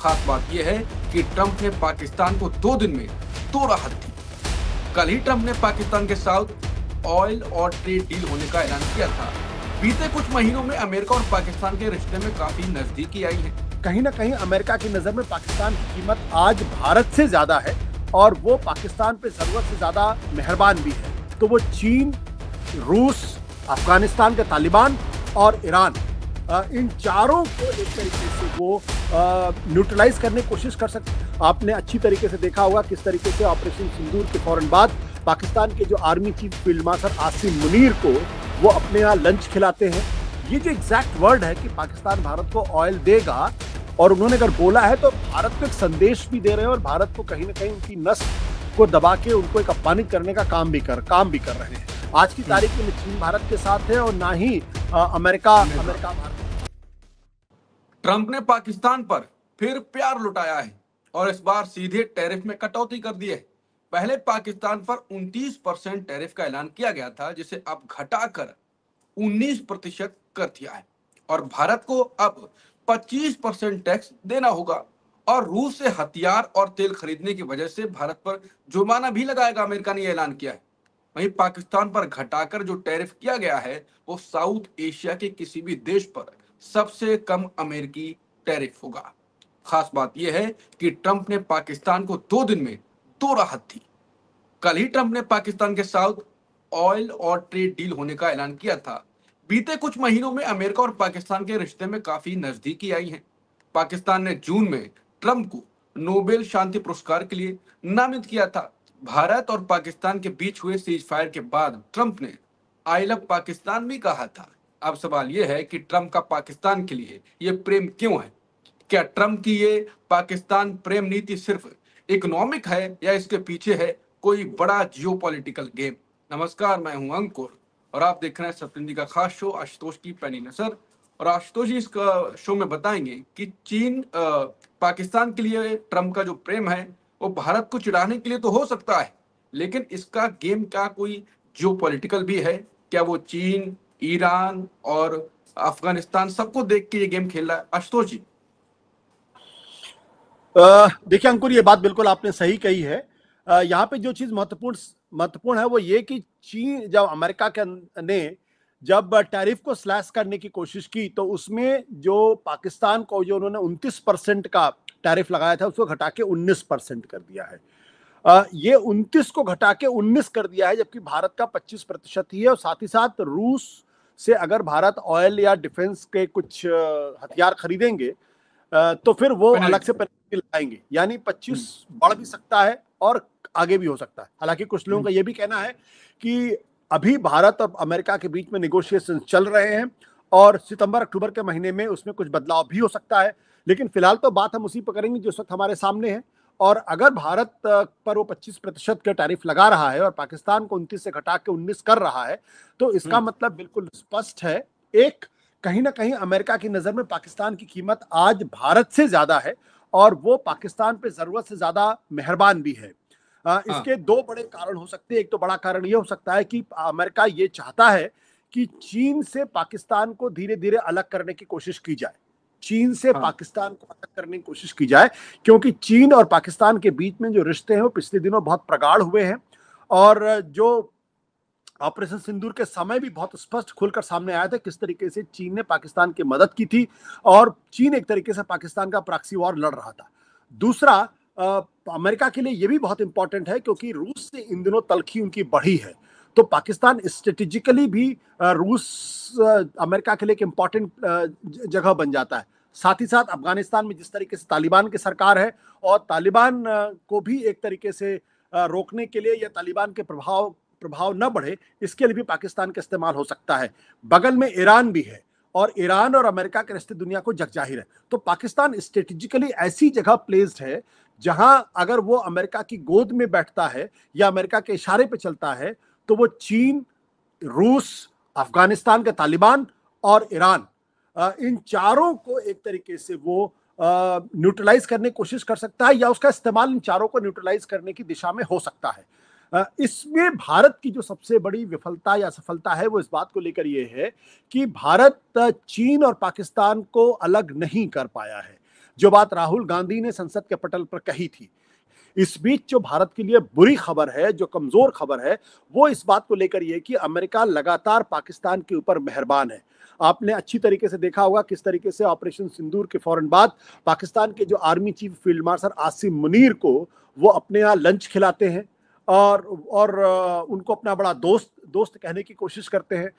खास बात यह है कि ट्रंप ने पाकिस्तान को 2 दिन में 2 राहत दी। कल ही ट्रंप ने पाकिस्तान के साथ ऑयल और ट्रेड डील होने का ऐलान किया था। बीते कुछ महीनों में अमेरिका और पाकिस्तान के रिश्ते में काफी नजदीकी आई है। कहीं ना कहीं अमेरिका की नजर में पाकिस्तान की कीमत आज भारत से ज्यादा है और वो पाकिस्तान पे जरूरत से ज्यादा मेहरबान भी है। तो वो चीन, रूस, अफगानिस्तान के तालिबान और ईरान, इन चारों को एक तरीके से वो न्यूट्रलाइज करने की कोशिश कर सकते। आपने अच्छी तरीके से देखा होगा किस तरीके से ऑपरेशन सिंदूर के फौरन बाद पाकिस्तान के जो army chief field marshal Asim Munir को वो अपने यहाँ लंच खिलाते हैं। ये जो एग्जैक्ट वर्ड है कि पाकिस्तान भारत को ऑयल देगा, और उन्होंने अगर बोला है तो भारत को एक संदेश भी दे रहे हैं और भारत को कहीं ना कहीं उनकी नस्ल को दबा के उनको एक अपमानित करने का काम भी कर रहे हैं। आज की तारीख में चीन भारत के साथ है और ना ही अमेरिका भारत। ट्रंप ने पाकिस्तान पर फिर प्यार लुटाया है और इस बार सीधे टैरिफ में कटौती कर दी है। पहले पाकिस्तान पर 29% टैरिफ का ऐलान किया गया था, जिसे अब घटाकर 19% कर दिया है और भारत को अब 25% टैक्स देना होगा। और रूस से हथियार और तेल खरीदने की वजह से भारत पर जुर्माना भी लगाएगा, अमेरिका ने यह ऐलान किया है। वहीं पाकिस्तान पर घटाकर जो टैरिफ किया गया है वो साउथ एशिया के किसी भी देश पर सबसे कम अमेरिकी टैरिफ होगा। खास बात यह है कि ट्रंप ने पाकिस्तान को 2 दिन में 2 राहत दी। कल ही ट्रंप ने पाकिस्तान के साथ ऑयल और ट्रेड डील होने का ऐलान किया था। बीते कुछ महीनों में अमेरिका और पाकिस्तान के रिश्ते में काफी नजदीकी आई है। पाकिस्तान ने जून में ट्रंप को नोबेल शांति पुरस्कार के लिए नामित किया था। भारत और पाकिस्तान के बीच हुए सीज फायर के बाद ट्रंप ने आई लव पाकिस्तान भी कहा था। अब सवाल यह है कि ट्रंप का पाकिस्तान के लिए यह प्रेम क्यों है? क्या ट्रंप की ये पाकिस्तान प्रेम नीति सिर्फ इकोनॉमिक है या इसके पीछे है कोई बड़ा जियोपॉलिटिकल गेम? नमस्कार, मैं हूं अंकुर और आप देख रहे हैं सप्तमी का खास शो आशुतोष की पैनी नजर। और आशुतोष जी इस शो में बताएंगे कि चीन पाकिस्तान के लिए ट्रंप का जो प्रेम है वो भारत को चिढ़ाने के लिए तो हो सकता है, लेकिन इसका गेम क्या कोई जियोपॉलिटिकल भी है? क्या वो चीन, ईरान और अफगानिस्तान सबको देख के ये गेम खेल रहा है? आशुतोष जी। देखिए अंकुर, ये बात बिल्कुल आपने सही कही है। यहाँ पे जो चीज महत्वपूर्ण है वो ये कि चीन जब अमेरिका ने जब टैरिफ को स्लैश करने की कोशिश की तो उसमें जो पाकिस्तान को जो उन्होंने 29% का टैरिफ लगाया था उसको घटा के 19% कर दिया है। ये 29 को घटा के 19 कर दिया है, जबकि भारत का 25% ही है। और साथ ही साथ रूस से अगर भारत ऑयल या डिफेंस के कुछ हथियार खरीदेंगे तो फिर वो अलग से पेनल्टी लगाएंगे, यानी 25 बढ़ भी सकता है और आगे भी हो सकता है। हालांकि कुछ लोगों का यह भी कहना है कि अभी भारत और अमेरिका के बीच में नेगोशिएशन चल रहे हैं और सितंबर-अक्टूबर के महीने में उसमें कुछ बदलाव भी हो सकता है। लेकिन फिलहाल तो बात हम उसी पर करेंगे जो इस वक्त हमारे सामने है। और अगर भारत पर वो 25% का टैरिफ लगा रहा है और पाकिस्तान को 29 से घटा के 19 कर रहा है तो इसका मतलब बिल्कुल स्पष्ट है। एक, कहीं ना कहीं अमेरिका की नजर में पाकिस्तान की कीमत आज भारत से ज्यादा है और वो पाकिस्तान पे जरूरत से ज्यादा मेहरबान भी है। इसके 2 बड़े कारण हो सकते हैं। एक तो बड़ा कारण यह हो सकता है कि अमेरिका ये चाहता है कि चीन से पाकिस्तान को धीरे धीरे अलग करने की कोशिश की जाए। चीन से पाकिस्तान को अलग करने की कोशिश की जाए, क्योंकि चीन और पाकिस्तान के बीच में जो रिश्ते हैं वो पिछले दिनों बहुत प्रगाढ़ हुए हैं और जो ऑपरेशन सिंदूर के समय भी बहुत स्पष्ट खुलकर सामने आया था किस तरीके से चीन ने पाकिस्तान की मदद की थी और चीन एक तरीके से पाकिस्तान का प्रॉक्सी वॉर लड़ रहा था। दूसरा, अमेरिका के लिए यह भी बहुत इंपॉर्टेंट है क्योंकि रूस से इन दिनों तलखी उनकी बढ़ी है, तो पाकिस्तान स्ट्रेटेजिकली भी रूस अमेरिका के लिए एक इंपॉर्टेंट जगह बन जाता है। साथ ही साथ अफगानिस्तान में जिस तरीके से तालिबान की सरकार है और तालिबान को भी एक तरीके से रोकने के लिए या तालिबान के प्रभाव न बढ़े, इसके लिए भी पाकिस्तान का इस्तेमाल हो सकता है। बगल में ईरान भी है और ईरान और अमेरिका के रिश्ते दुनिया को जगजाहिर है। तो पाकिस्तान स्ट्रेटेजिकली ऐसी जगह प्लेस्ड है जहां अगर वो अमेरिका की गोद में बैठता है या अमेरिका के इशारे पे चलता है तो वो चीन, रूस, अफगानिस्तान के तालिबान और ईरान, इन चारों को एक तरीके से वो न्यूट्रलाइज करने की कोशिश कर सकता है या उसका इस्तेमाल इन चारों को न्यूट्रलाइज करने की दिशा में हो सकता है। इसमें भारत की जो सबसे बड़ी विफलता या सफलता है वो इस बात को लेकर ये है कि भारत चीन और पाकिस्तान को अलग नहीं कर पाया है। जो बात राहुल गांधी ने संसद के पटल पर कही थी। इस बीच जो भारत के लिए बुरी खबर है, जो कमजोर खबर है, वो इस बात को लेकर ये कि अमेरिका लगातार पाकिस्तान के ऊपर मेहरबान है। आपने अच्छी तरीके से देखा होगा किस तरीके से ऑपरेशन सिंदूर के फौरन बाद पाकिस्तान के जो army chief field marshal Asim Munir को वो अपने यहाँ लंच खिलाते हैं और उनको अपना बड़ा दोस्त दोस्त कहने की कोशिश करते हैं।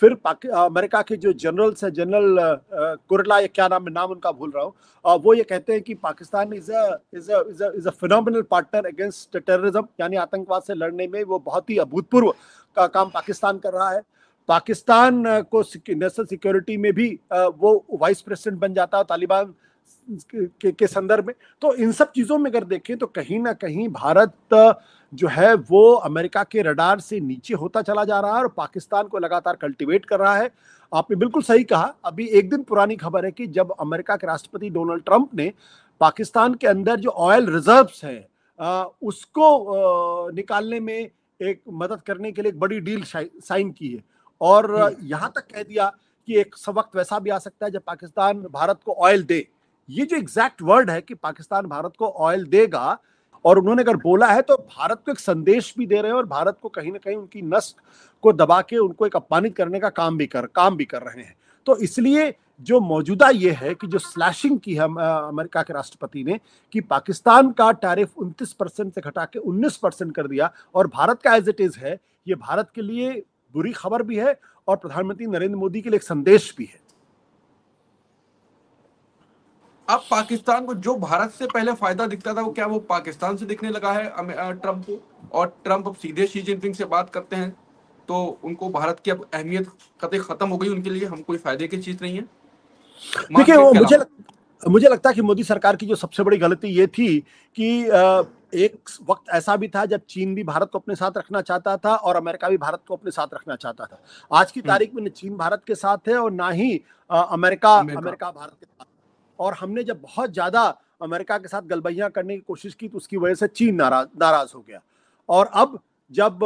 फिर अमेरिका के जो जनरल्स हैं, जनरल कुरला या क्या नाम, उनका भूल रहा हूँ, वो ये कहते हैं कि Pakistan is a phenomenal partner against terrorism, यानी आतंकवाद से लड़ने में वो बहुत ही अभूतपूर्व का काम पाकिस्तान कर रहा है। पाकिस्तान को नेशनल सिक्योरिटी में भी वो वाइस प्रेसिडेंट बन जाता है तालिबान के संदर्भ में। तो इन सब चीजों में अगर देखें तो कहीं ना कहीं भारत जो है वो अमेरिका के रडार से नीचे होता चला जा रहा है और पाकिस्तान को लगातार कल्टीवेट कर रहा है। आपने बिल्कुल सही कहा, अभी एक दिन पुरानी खबर है कि जब अमेरिका के राष्ट्रपति डोनाल्ड ट्रंप ने पाकिस्तान के अंदर जो ऑयल रिजर्व्स हैं उसको निकालने में एक मदद करने के लिए एक बड़ी डील साइन की है और यहां तक कह दिया कि एक वक्त वैसा भी आ सकता है जब पाकिस्तान भारत को ऑयल दे। ये जो एग्जैक्ट वर्ड है कि पाकिस्तान भारत को ऑयल देगा, और उन्होंने अगर बोला है तो भारत को एक संदेश भी दे रहे हैं और भारत को कहीं ना कहीं उनकी नस्ल को दबा के उनको एक अपमानित करने का काम भी कर रहे हैं। तो इसलिए जो मौजूदा ये है कि जो स्लैशिंग की है अमेरिका के राष्ट्रपति ने कि पाकिस्तान का टैरिफ 29% से घटा के 19% कर दिया और भारत का एज इट इज है, ये भारत के लिए बुरी खबर भी है और प्रधानमंत्री नरेंद्र मोदी के लिए एक संदेश भी है। अब पाकिस्तान को जो भारत से पहले फायदा दिखता था वो क्या वो पाकिस्तान से दिखने लगा है ट्रंप को, और ट्रंप अब सीधे शी जिनपिंग से बात करते हैं तो उनको भारत की अब अहमियत कतई खत्म हो गई, उनके लिए हम कोई फायदे की चीज नहीं है। देखिए वो मुझे लगता है कि मोदी सरकार की जो सबसे बड़ी गलती ये थी कि एक वक्त ऐसा भी था जब चीन भी भारत को अपने साथ रखना चाहता था और अमेरिका भी भारत को अपने साथ रखना चाहता था। आज की तारीख में न चीन भारत के साथ है और ना ही अमेरिका भारत के साथ। और हमने जब बहुत ज्यादा अमेरिका के साथ गलबैयां करने की कोशिश की तो उसकी वजह से चीन नाराज हो गया। और अब जब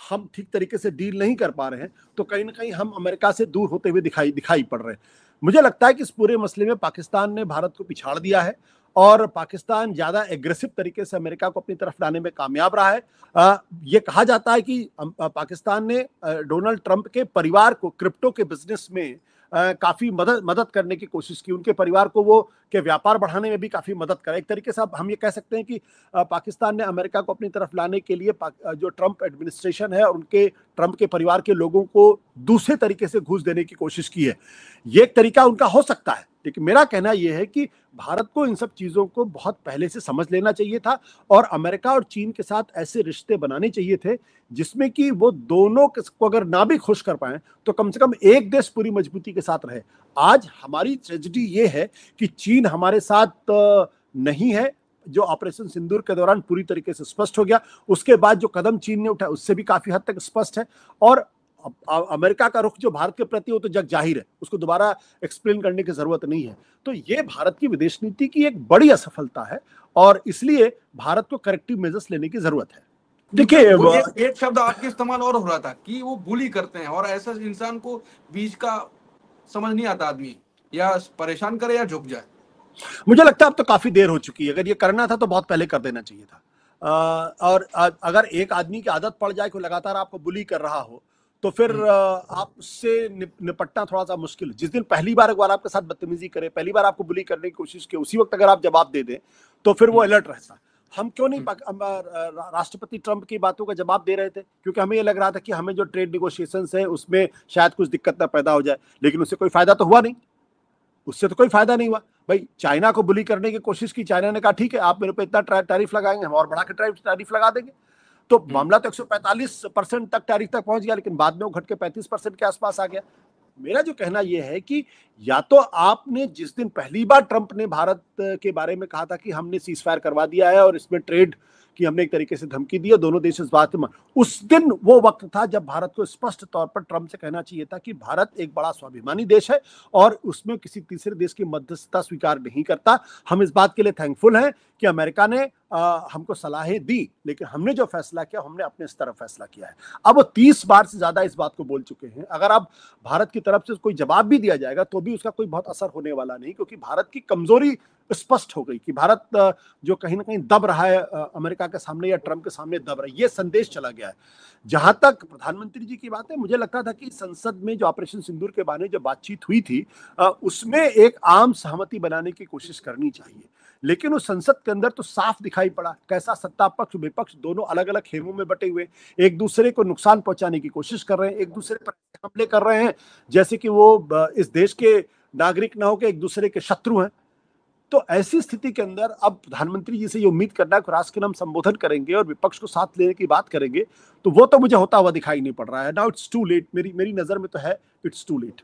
हम ठीक तरीके से डील नहीं कर पा रहे हैं तो कहीं ना कहीं हम अमेरिका से दूर होते हुए दिखाई पड़ रहे हैं। मुझे लगता है कि इस पूरे मसले में पाकिस्तान ने भारत को पिछाड़ दिया है और पाकिस्तान ज्यादा एग्रेसिव तरीके से अमेरिका को अपनी तरफ लाने में कामयाब रहा है। ये कहा जाता है कि पाकिस्तान ने डोनाल्ड ट्रंप के परिवार को क्रिप्टो के बिजनेस में काफी मदद करने की कोशिश की, उनके परिवार को वो के व्यापार बढ़ाने में भी काफी मदद करा। एक तरीके से हम ये कह सकते हैं कि पाकिस्तान ने अमेरिका को अपनी तरफ लाने के लिए जो ट्रंप एडमिनिस्ट्रेशन है और उनके ट्रंप के परिवार के लोगों को दूसरे तरीके से घूस देने की कोशिश की है। ये एक तरीका उनका हो सकता है, लेकिन मेरा कहना यह है कि भारत को इन सब चीजों को बहुत पहले से समझ लेना चाहिए था और अमेरिका और चीन के साथ ऐसे रिश्ते बनाने चाहिए थे जिसमें कि वो दोनों को अगर ना भी खुश कर पाए तो कम से कम एक देश पूरी मजबूती के साथ रहे। आज हमारी ट्रेजेडी ये है कि चीन हमारे साथ नहीं है, जो ऑपरेशन सिंदूर के दौरान पूरी तरीके से स्पष्ट हो गया। उसके बाद जो कदम चीन ने उठाया उससे भी काफी हद तक स्पष्ट है और अमेरिका का रुख जो भारत के प्रति हो तो जग जाहिर है, उसको दोबारा एक्सप्लेन करने की जरूरत नहीं है। तो ये भारत की विदेश नीति की एक बड़ी असफलता है और इसलिए भारत को करेक्टिव मेजर्स लेने की जरूरत है। देखिए एक शब्द आपके इस्तेमाल और हो रहा था कि वो बुली करते हैं और ऐसा इंसान को बीच का समझ नहीं आता, आदमी या परेशान करे या झुक जाए। मुझे लगता है अब तो काफी देर हो चुकी है, अगर ये करना था तो बहुत पहले कर देना चाहिए था। और अगर एक आदमी की आदत पड़ जाए कि लगातार आपको बुली कर रहा हो तो फिर आप उससे निपटना थोड़ा सा मुश्किल है। जिस दिन पहली बार एक बार आपके साथ बदतमीजी करे, पहली बार आपको बुली करने की कोशिश की, उसी वक्त अगर आप जवाब दे दें तो फिर वो अलर्ट रहता है। हम क्यों नहीं राष्ट्रपति ट्रंप की बातों का जवाब दे रहे थे? क्योंकि हमें ये लग रहा था कि हमें जो ट्रेड निगोशिएशंस है उसमें शायद कुछ दिक्कत ना पैदा हो जाए, लेकिन उससे कोई फायदा तो हुआ नहीं। उससे तो कोई फायदा नहीं हुआ। भाई चाइना को बुली करने की कोशिश की, चाइना ने कहा ठीक है आप मेरे पे इतना टैरिफ लगाएंगे, हम और बढ़ा के टैरिफ लगा देंगे। तो मामला तो 145% तक टैरिफ तक पहुंच गया, लेकिन बाद में वो घट के 35% के आसपास आ गया। मेरा जो कहना यह है कि या तो आपने जिस दिन पहली बार ट्रंप ने भारत के बारे में कहा था कि हमने सीज फायर करवा दिया है और इसमें ट्रेड की हमने एक तरीके से धमकी दी है, दोनों देश इस बात में, उस दिन वो वक्त था जब भारत को स्पष्ट तौर पर ट्रंप से कहना चाहिए था कि भारत एक बड़ा स्वाभिमानी देश है और उसमें किसी तीसरे देश की मध्यस्थता स्वीकार नहीं करता। हम इस बात के लिए थैंकफुल हैं कि अमेरिका ने हमको सलाहें दी, लेकिन हमने जो फैसला किया हमने अपने स्तर पर फैसला किया है। अब वो 30 बार से ज्यादा इस बात को बोल चुके हैं। अगर अब भारत की तरफ से कोई जवाब भी दिया जाएगा तो भी भी उसका कोई बहुत असर होने वाला नहीं, क्योंकि भारत की कमजोरी स्पष्ट हो गई कि भारत जो कहीं ना कहीं दब रहा है अमेरिका के सामने या ट्रंप के सामने दब रहा है, ये संदेश चला गया है। जहां तक प्रधानमंत्री जी की बात है, मुझे लगता था कि संसद में जो ऑपरेशन सिंदूर के बारे में जो बातचीत हुई थी उसमें एक आम सहमति बनाने की कोशिश करनी चाहिए, लेकिन उस संसद के अंदर तो साफ दिखाई पड़ा कैसा सत्ता पक्ष विपक्ष दोनों अलग अलग खेमों में बटे हुए एक दूसरे को नुकसान पहुंचाने की कोशिश कर रहे हैं, एक दूसरे पर हमले कर रहे हैं जैसे कि वो इस देश के नागरिक ना हो के एक दूसरे के शत्रु हैं। तो ऐसी स्थिति के अंदर अब प्रधानमंत्री जी से ये उम्मीद करना है कि राष्ट्र के नाम संबोधन करेंगे और विपक्ष को साथ लेने की बात करेंगे, तो वो तो मुझे होता हुआ दिखाई नहीं पड़ रहा है। नाउ इट्स टू लेट, मेरी नजर में तो है इट्स टू लेट।